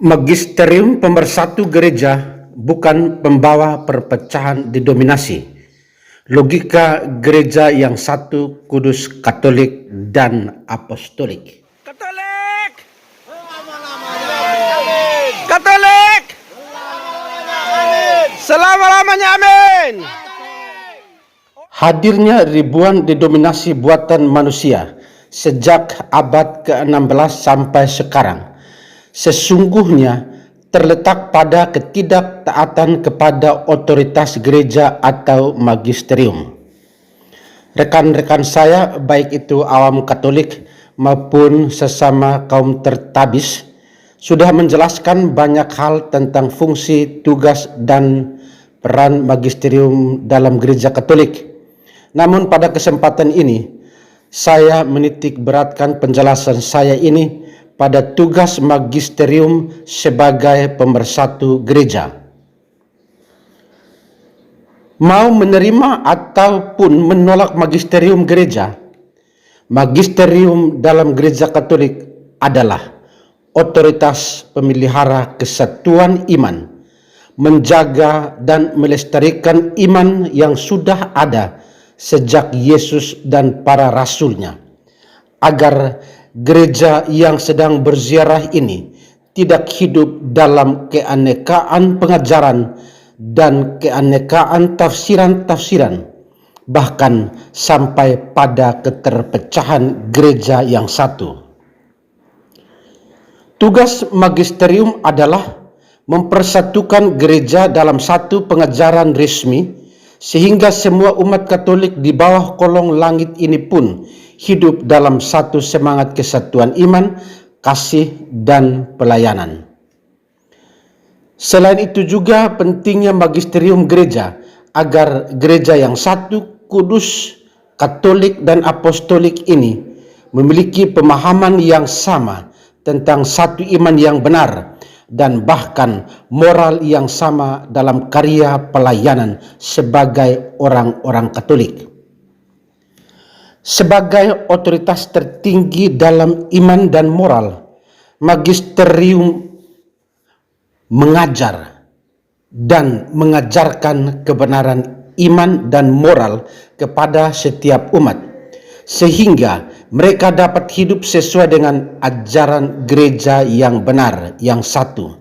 Magisterium pemersatu gereja bukan pembawa perpecahan didominasi. Logika gereja yang satu, kudus, katolik, dan apostolik. Katolik! Katolik! Selama-lamanya amin! Hadirnya ribuan didominasi buatan manusia sejak abad ke-16 sampai sekarang sesungguhnya terletak pada ketidaktaatan kepada otoritas gereja atau magisterium. Rekan-rekan saya, baik itu awam Katolik maupun sesama kaum tertabis, sudah menjelaskan banyak hal tentang fungsi, tugas, dan peran magisterium dalam gereja Katolik. Namun pada kesempatan ini, saya menitik beratkan penjelasan saya ini pada tugas magisterium sebagai pemersatu gereja. Mau menerima ataupun menolak magisterium gereja, magisterium dalam gereja Katolik adalah otoritas pemelihara kesatuan iman, menjaga dan melestarikan iman yang sudah ada sejak Yesus dan para rasulnya, agar gereja yang sedang berziarah ini tidak hidup dalam keanekaan pengajaran dan keanekaan tafsiran-tafsiran, bahkan sampai pada keterpecahan gereja yang satu. Tugas magisterium adalah mempersatukan gereja dalam satu pengajaran resmi, sehingga semua umat Katolik di bawah kolong langit ini pun hidup dalam satu semangat kesatuan iman, kasih, dan pelayanan. Selain itu juga pentingnya magisterium gereja agar gereja yang satu, kudus, katolik, dan apostolik ini memiliki pemahaman yang sama tentang satu iman yang benar dan bahkan moral yang sama dalam karya pelayanan sebagai orang-orang Katolik. Sebagai otoritas tertinggi dalam iman dan moral, magisterium mengajar dan mengajarkan kebenaran iman dan moral kepada setiap umat, sehingga mereka dapat hidup sesuai dengan ajaran gereja yang benar, yang satu.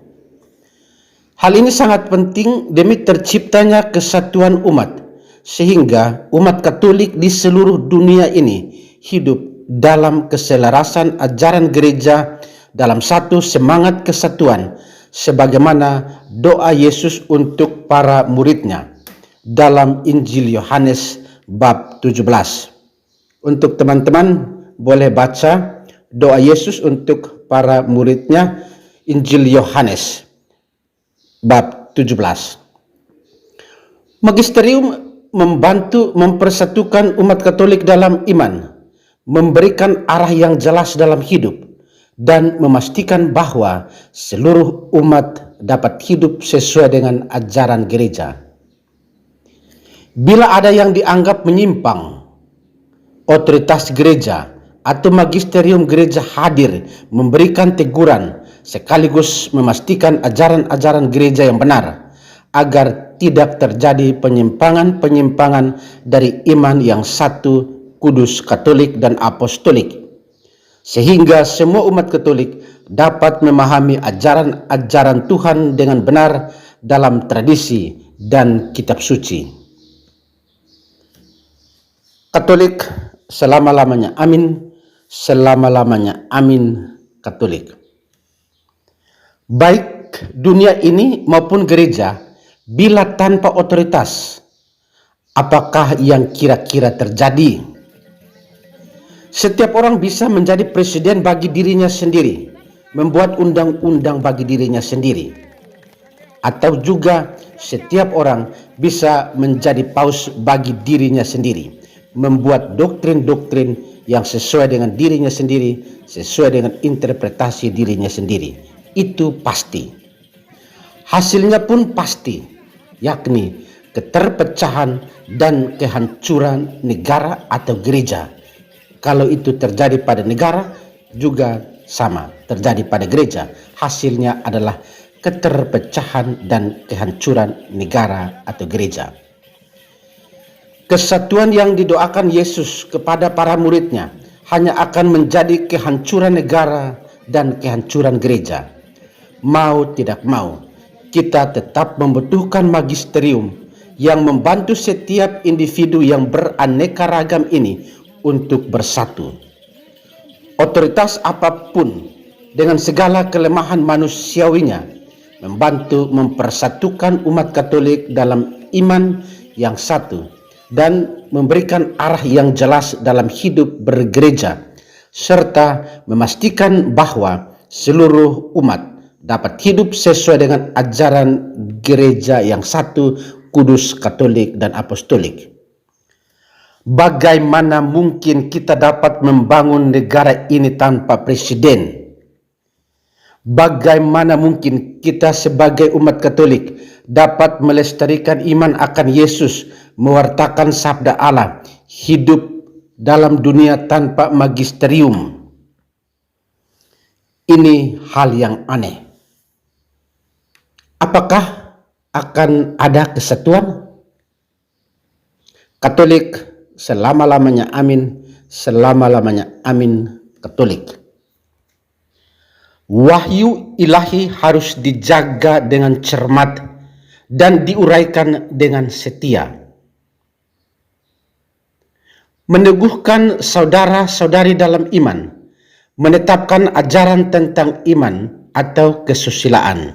Hal ini sangat penting demi terciptanya kesatuan umat, sehingga umat Katolik di seluruh dunia ini hidup dalam keselarasan ajaran gereja dalam satu semangat kesatuan, sebagaimana doa Yesus untuk para muridnya dalam Injil Yohanes bab 17. Untuk teman-teman boleh baca doa Yesus untuk para muridnya, Injil Yohanes bab 17. Magisterium membantu mempersatukan umat Katolik dalam iman, memberikan arah yang jelas dalam hidup, dan memastikan bahwa seluruh umat dapat hidup sesuai dengan ajaran gereja. Bila ada yang dianggap menyimpang, otoritas gereja atau magisterium gereja hadir memberikan teguran sekaligus memastikan ajaran-ajaran gereja yang benar, agar tidak terjadi penyimpangan-penyimpangan dari iman yang satu, kudus, katolik, dan apostolik, sehingga semua umat Katolik dapat memahami ajaran-ajaran Tuhan dengan benar dalam tradisi dan kitab suci. Katolik selama-lamanya amin, selama-lamanya amin Katolik. Baik dunia ini maupun gereja, bila tanpa otoritas, apakah yang kira-kira terjadi? Setiap orang bisa menjadi presiden bagi dirinya sendiri, membuat undang-undang bagi dirinya sendiri. Atau juga setiap orang bisa menjadi paus bagi dirinya sendiri, membuat doktrin-doktrin yang sesuai dengan dirinya sendiri, sesuai dengan interpretasi dirinya sendiri. Itu pasti. Hasilnya pun pasti, yakni keterpecahan dan kehancuran negara atau gereja. Kalau itu terjadi pada negara, juga sama terjadi pada gereja. Hasilnya adalah keterpecahan dan kehancuran negara atau gereja. Kesatuan yang didoakan Yesus kepada para muridnya hanya akan menjadi kehancuran negara dan kehancuran gereja. Mau tidak mau, kita tetap membutuhkan magisterium yang membantu setiap individu yang beraneka ragam ini untuk bersatu. Otoritas apapun dengan segala kelemahan manusiawinya membantu mempersatukan umat Katolik dalam iman yang satu dan memberikan arah yang jelas dalam hidup bergereja, serta memastikan bahwa seluruh umat dapat hidup sesuai dengan ajaran gereja yang satu, kudus, katolik, dan apostolik. Bagaimana mungkin kita dapat membangun negara ini tanpa presiden? Bagaimana mungkin kita sebagai umat Katolik dapat melestarikan iman akan Yesus, mewartakan sabda Allah, hidup dalam dunia tanpa magisterium? Ini hal yang aneh. Apakah akan ada kesatuan? Katolik selama-lamanya amin, selama-lamanya amin Katolik. Wahyu ilahi harus dijaga dengan cermat dan diuraikan dengan setia. Meneguhkan saudara-saudari dalam iman, menetapkan ajaran tentang iman atau kesusilaan.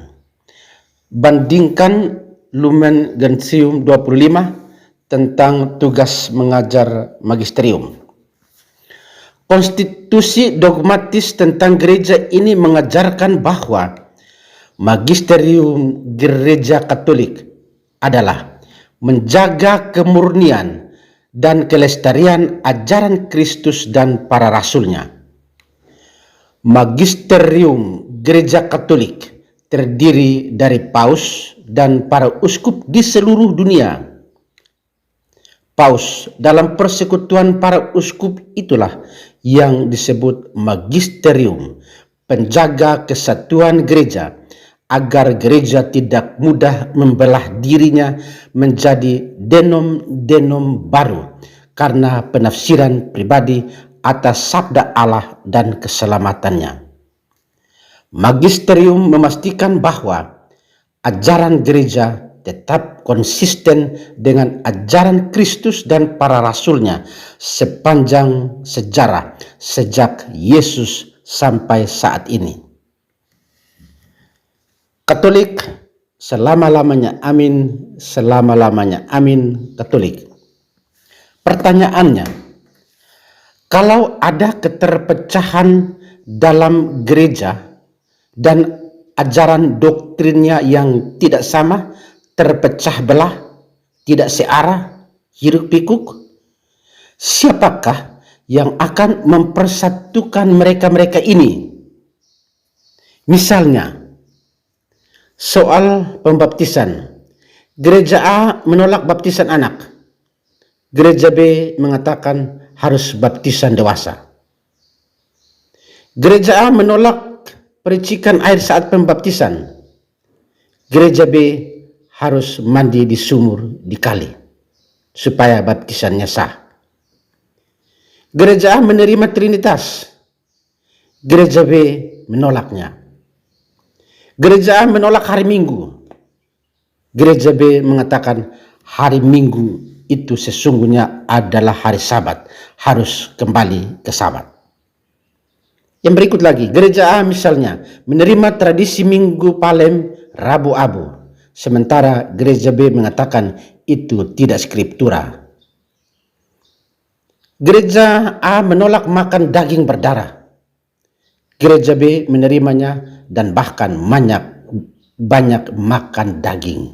Bandingkan Lumen Gentium 25 tentang tugas mengajar magisterium. Konstitusi dogmatis tentang gereja ini mengajarkan bahwa magisterium gereja Katolik adalah menjaga kemurnian dan kelestarian ajaran Kristus dan para rasulnya. Magisterium gereja Katolik terdiri dari paus dan para uskup di seluruh dunia. Paus dalam persekutuan para uskup itulah yang disebut magisterium, penjaga kesatuan gereja, agar gereja tidak mudah membelah dirinya menjadi denom-denom baru karena penafsiran pribadi atas sabda Allah dan keselamatannya. Magisterium memastikan bahwa ajaran gereja tetap konsisten dengan ajaran Kristus dan para rasulnya sepanjang sejarah sejak Yesus sampai saat ini. Katolik selama-lamanya amin, selama-lamanya amin Katolik. Pertanyaannya, kalau ada keterpecahan dalam gereja dan ajaran doktrinnya yang tidak sama, terpecah belah, tidak searah, hiruk pikuk, siapakah yang akan mempersatukan mereka-mereka ini? Misalnya, soal pembaptisan. Gereja A menolak baptisan anak. Gereja B mengatakan harus baptisan dewasa. Gereja A menolak pericikan air saat pembaptisan. Gereja B harus mandi di sumur di kali supaya baptisannya sah. Gereja A menerima Trinitas. Gereja B menolaknya. Gereja A menolak hari Minggu. Gereja B mengatakan hari Minggu itu sesungguhnya adalah hari Sabat, harus kembali ke Sabat. Yang berikut lagi, gereja A misalnya menerima tradisi Minggu Palem, Rabu Abu, sementara gereja B mengatakan itu tidak skriptura. Gereja A menolak makan daging berdarah. Gereja B menerimanya dan bahkan banyak makan daging.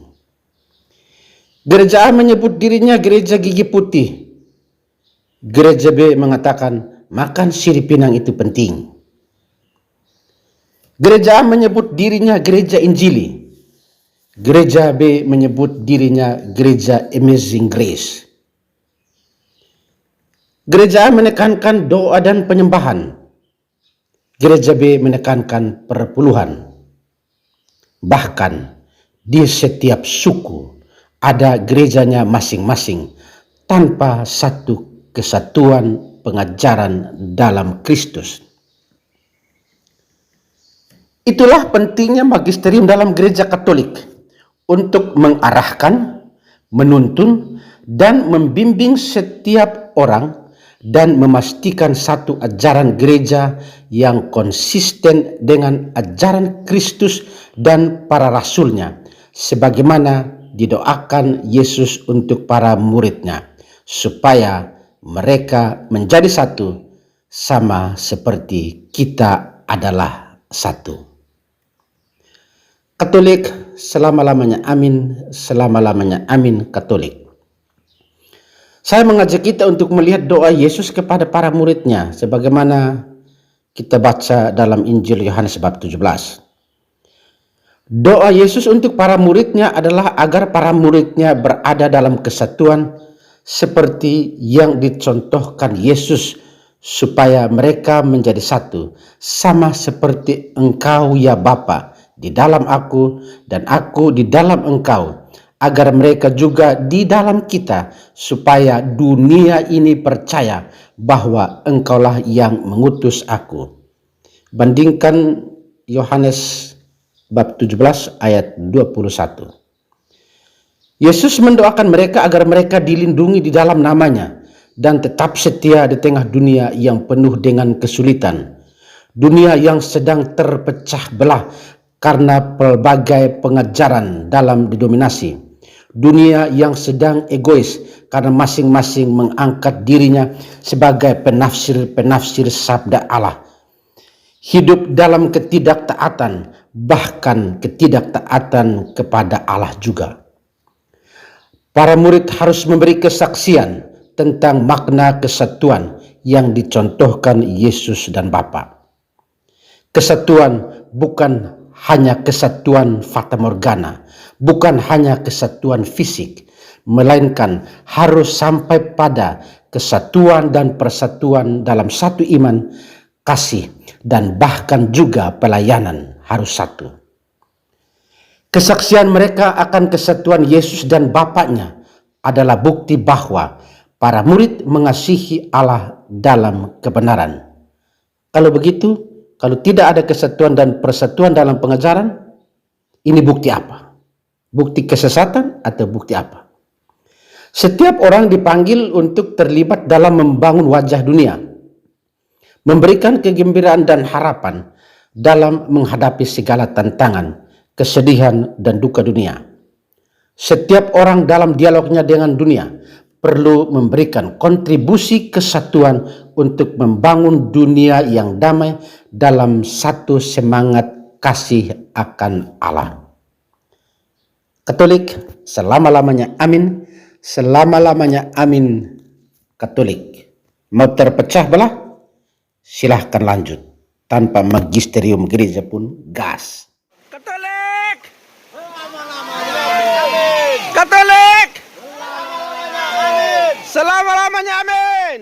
Gereja A menyebut dirinya gereja gigi putih. Gereja B mengatakan makan sirip pinang itu penting. Gereja A menyebut dirinya gereja Injili. Gereja B menyebut dirinya gereja Amazing Grace. Gereja A menekankan doa dan penyembahan. Gereja B menekankan perpuluhan. Bahkan di setiap suku ada gerejanya masing-masing tanpa satu kesatuan pengajaran dalam Kristus. Itulah pentingnya magisterium dalam gereja Katolik untuk mengarahkan, menuntun, dan membimbing setiap orang dan memastikan satu ajaran gereja yang konsisten dengan ajaran Kristus dan para rasulnya, sebagaimana didoakan Yesus untuk para muridnya, supaya mereka menjadi satu, sama seperti kita adalah satu. Katolik selama-lamanya amin, selama-lamanya amin Katolik. Saya mengajak kita untuk melihat doa Yesus kepada para muridnya sebagaimana kita baca dalam Injil Yohanes bab 17. Doa Yesus untuk para muridnya adalah agar para muridnya berada dalam kesatuan seperti yang dicontohkan Yesus, supaya mereka menjadi satu, sama seperti Engkau ya Bapa di dalam aku dan aku di dalam Engkau, agar mereka juga di dalam kita, supaya dunia ini percaya bahwa Engkaulah yang mengutus aku. Bandingkan Yohanes bab 17 ayat 21. Yesus mendoakan mereka agar mereka dilindungi di dalam namanya dan tetap setia di tengah dunia yang penuh dengan kesulitan. Dunia yang sedang terpecah belah karena pelbagai pengajaran dalam didominasi. Dunia yang sedang egois karena masing-masing mengangkat dirinya sebagai penafsir-penafsir sabda Allah. Hidup dalam ketidaktaatan, bahkan ketidaktaatan kepada Allah juga. Para murid harus memberi kesaksian tentang makna kesatuan yang dicontohkan Yesus dan Bapa. Kesatuan bukan hanya kesatuan fata morgana, bukan hanya kesatuan fisik, melainkan harus sampai pada kesatuan dan persatuan dalam satu iman, kasih, dan bahkan juga pelayanan harus satu. Kesaksian mereka akan kesatuan Yesus dan Bapaknya adalah bukti bahwa para murid mengasihi Allah dalam kebenaran. Kalau begitu, kalau tidak ada kesatuan dan persatuan dalam pengajaran, ini bukti apa? Bukti kesesatan atau bukti apa? Setiap orang dipanggil untuk terlibat dalam membangun wajah dunia, memberikan kegembiraan dan harapan dalam menghadapi segala tantangan, kesedihan, dan duka dunia. Setiap orang dalam dialognya dengan dunia perlu memberikan kontribusi kesatuan untuk membangun dunia yang damai dalam satu semangat kasih akan Allah. Katolik, selama-lamanya amin, selama-lamanya amin Katolik. Mau terpecah belah? Silahkan lanjut. Tanpa magisterium gereja pun gas. Katolik! Katolik! Selama-lamanya amin!